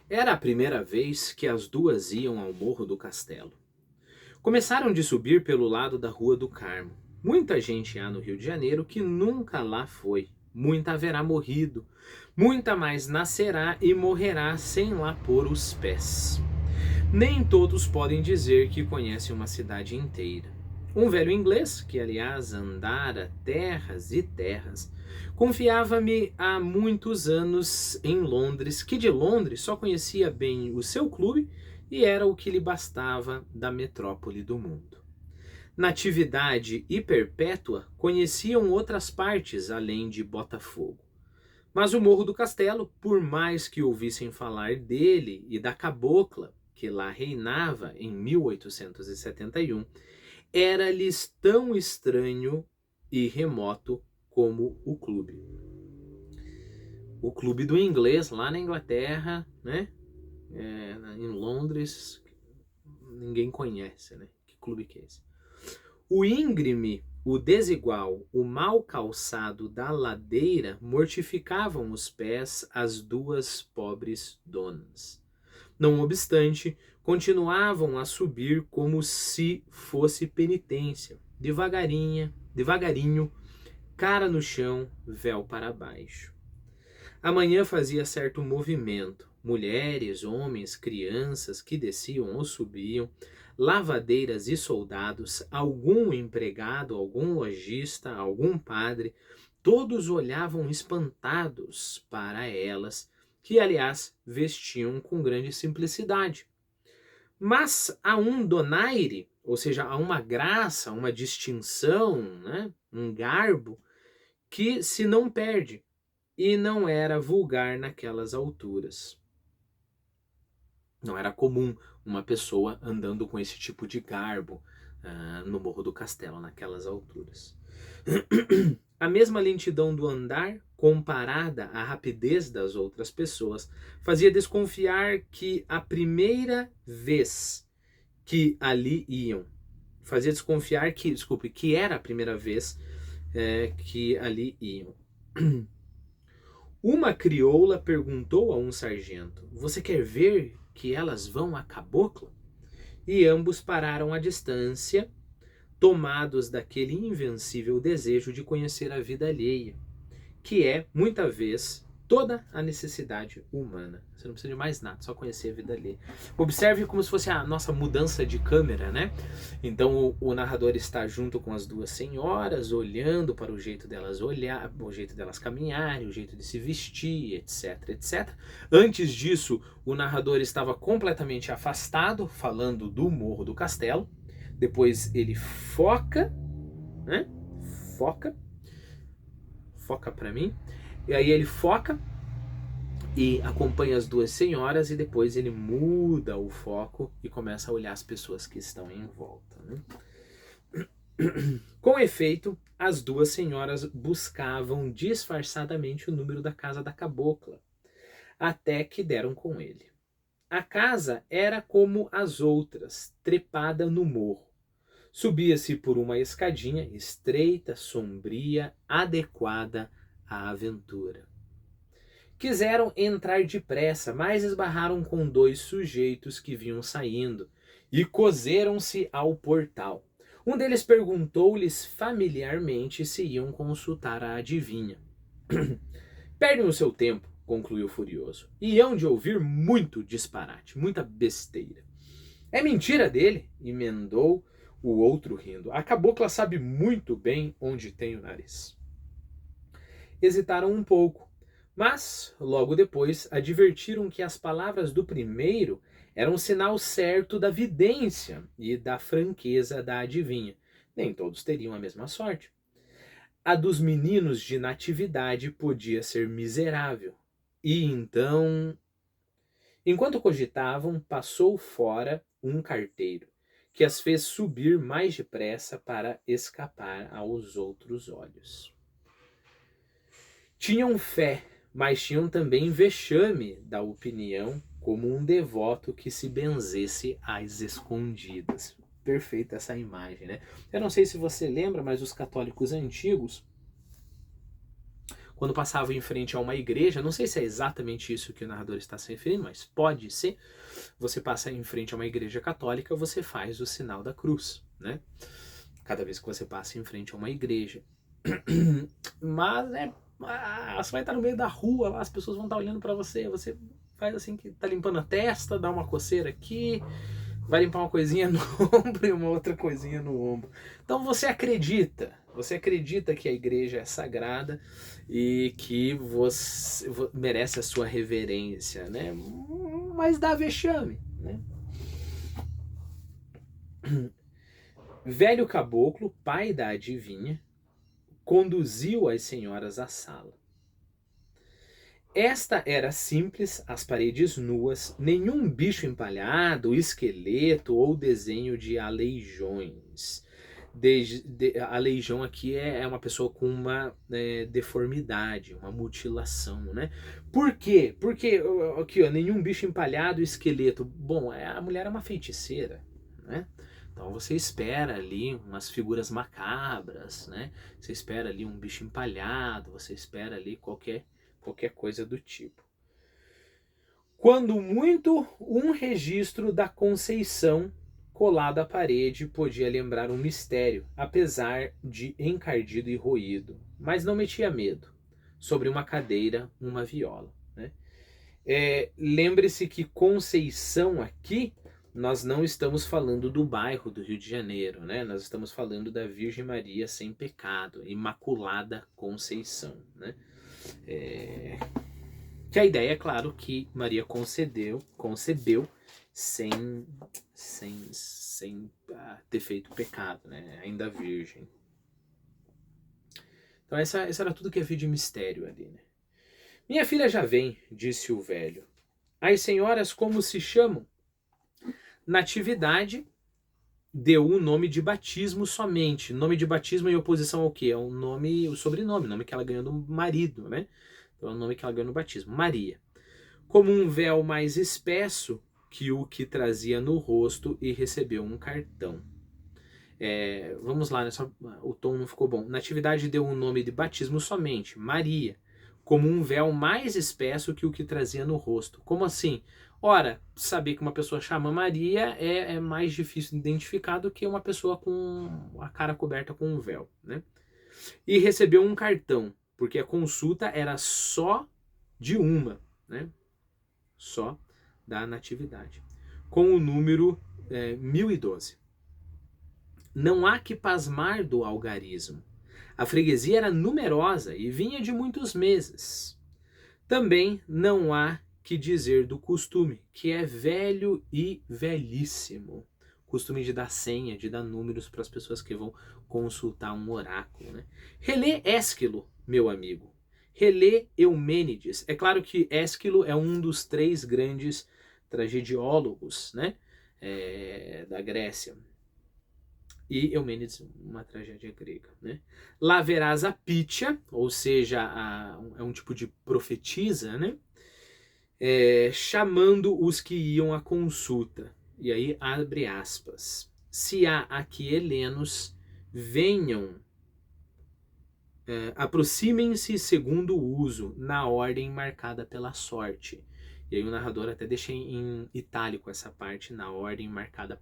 Era a primeira vez que as duas iam ao Morro do Castelo. Começaram de subir pelo lado da Rua do Carmo. Muita gente há no Rio de Janeiro que nunca lá foi. Muita haverá morrido. Muita mais nascerá e morrerá sem lá pôr os pés. Nem todos podem dizer que conhecem uma cidade inteira. Um velho inglês, que aliás andara terras e terras, confiava-me há muitos anos em Londres, que de Londres só conhecia bem o seu clube e era o que lhe bastava da metrópole do mundo. Natividade e Perpétua conheciam outras partes além de Botafogo. Mas o Morro do Castelo, por mais que ouvissem falar dele e da cabocla que lá reinava em 1871, era-lhes tão estranho e remoto como o clube. O clube do inglês lá na Inglaterra, né? Em Londres, ninguém conhece, né? Que clube que é esse? O íngreme, o desigual, o mal calçado da ladeira mortificavam os pés às duas pobres donas. Não obstante, continuavam a subir como se fosse penitência, devagarinho, cara no chão, véu para baixo. A manhã fazia certo movimento. Mulheres, homens, crianças que desciam ou subiam, lavadeiras e soldados, algum empregado, algum lojista, algum padre, todos olhavam espantados para elas, que aliás vestiam com grande simplicidade. Mas há um donaire, ou seja, há uma graça, uma distinção, né? Um garbo, que se não perde e não era vulgar naquelas alturas. Não era comum uma pessoa andando com esse tipo de garbo no Morro do Castelo, naquelas alturas. A mesma lentidão do andar, comparada à rapidez das outras pessoas, fazia desconfiar que a primeira vez que ali iam, fazia desconfiar que era a primeira vez que ali iam. Uma crioula perguntou a um sargento: "Você quer ver que elas vão à cabocla?" E ambos pararam à distância, tomados daquele invencível desejo de conhecer a vida alheia, que é, muita vez, toda a necessidade humana. Você não precisa de mais nada, só conhecer a vida alheia. Observe como se fosse a nossa mudança de câmera, né? Então o narrador está junto com as duas senhoras, olhando para o jeito delas olhar, o jeito delas caminharem, o jeito de se vestir, etc, etc. Antes disso, o narrador estava completamente afastado, falando do Morro do Castelo. Depois ele foca, né? Foca para mim. E aí ele foca e acompanha as duas senhoras e depois ele muda o foco e começa a olhar as pessoas que estão em volta, né? Com efeito, as duas senhoras buscavam disfarçadamente o número da casa da cabocla, até que deram com ele. A casa era como as outras, trepada no morro. Subia-se por uma escadinha estreita, sombria, adequada à aventura. Quiseram entrar depressa, mas esbarraram com dois sujeitos que vinham saindo e coseram-se ao portal. Um deles perguntou-lhes familiarmente se iam consultar a adivinha. Perdem o seu tempo, concluiu furioso, e hão de ouvir muito disparate, muita besteira. É mentira dele, emendou o outro rindo. A cabocla sabe muito bem onde tem o nariz. Hesitaram um pouco, mas logo depois advertiram que as palavras do primeiro eram um sinal certo da vidência e da franqueza da adivinha. Nem todos teriam a mesma sorte. A dos meninos de Natividade podia ser miserável. E então, enquanto cogitavam, passou fora um carteiro, que as fez subir mais depressa para escapar aos outros olhos. Tinham fé, mas tinham também vexame da opinião, como um devoto que se benzesse às escondidas. Perfeita essa imagem, né? Eu não sei se você lembra, mas os católicos antigos, quando passavam em frente a uma igreja, não sei se é exatamente isso que o narrador está se referindo, mas pode ser, você passa em frente a uma igreja católica, você faz o sinal da cruz, né? Cada vez que você passa em frente a uma igreja. Mas você vai estar no meio da rua lá, as pessoas vão estar olhando para você, você faz assim que tá limpando a testa, dá uma coceira aqui, vai limpar uma coisinha no ombro e uma outra coisinha no ombro. Então você acredita que a igreja é sagrada e que você merece a sua reverência, né? Mas dá vexame, né? Velho caboclo, pai da adivinha, conduziu as senhoras à sala. Esta era simples, as paredes nuas, nenhum bicho empalhado, esqueleto ou desenho de aleijões. Aleijão aqui é uma pessoa com uma deformidade, uma mutilação, né? Por quê? Porque aqui, ó, nenhum bicho empalhado, esqueleto. Bom, a mulher é uma feiticeira, né? Então você espera ali umas figuras macabras, né? Você espera ali um bicho empalhado, você espera ali qualquer coisa do tipo. Quando muito, um registro da Conceição colado à parede podia lembrar um mistério, apesar de encardido e roído, mas não metia medo. Sobre uma cadeira, uma viola. Né? Lembre-se que Conceição aqui, nós não estamos falando do bairro do Rio de Janeiro, né? Nós estamos falando da Virgem Maria sem pecado, Imaculada Conceição, né? Que a ideia é claro que Maria concebeu sem ter feito pecado, né? Ainda virgem. Então essa era tudo que havia de mistério ali, né? Minha filha já vem, disse o velho. As senhoras como se chamam? Natividade deu o nome de batismo somente. Nome de batismo em oposição ao quê? É o nome, o sobrenome, o nome que ela ganhou do marido, né? Então é o nome que ela ganhou no batismo. Maria. Como um véu mais espesso que o que trazia no rosto e recebeu um cartão. Vamos lá, o tom não ficou bom. Natividade deu o nome de batismo somente. Maria. Como um véu mais espesso que o que trazia no rosto. Como assim? Ora, saber que uma pessoa chama Maria é mais difícil de identificar do que uma pessoa com a cara coberta com um véu, né? E recebeu um cartão, porque a consulta era só de uma, né? Só da Natividade. Com o número 1012. Não há que pasmar do algarismo. A freguesia era numerosa e vinha de muitos meses. Também não há que dizer do costume, que é velho e velhíssimo. Costume de dar senha, de dar números para as pessoas que vão consultar um oráculo. Né? Relê Ésquilo, meu amigo. Relê Eumênides. É claro que Ésquilo é um dos 3 grandes tragediólogos, né? Da Grécia. E Eumênides, uma tragédia grega. Né? Lá verás a Pítia, ou seja, é um tipo de profetisa, né? Chamando os que iam à consulta. E aí abre aspas. Se há aqui helenos, venham, aproximem-se segundo o uso, na ordem marcada pela sorte. E aí o narrador até deixa em itálico essa parte, na ordem marcada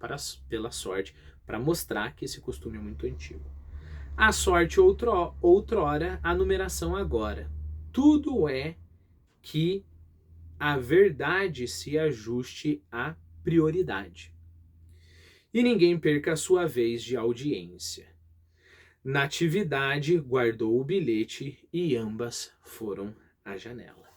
pela sorte, para mostrar que esse costume é muito antigo. A sorte outrora, a numeração agora. Tudo é que a verdade se ajuste à prioridade. E ninguém perca a sua vez de audiência. Natividade guardou o bilhete e ambas foram à janela.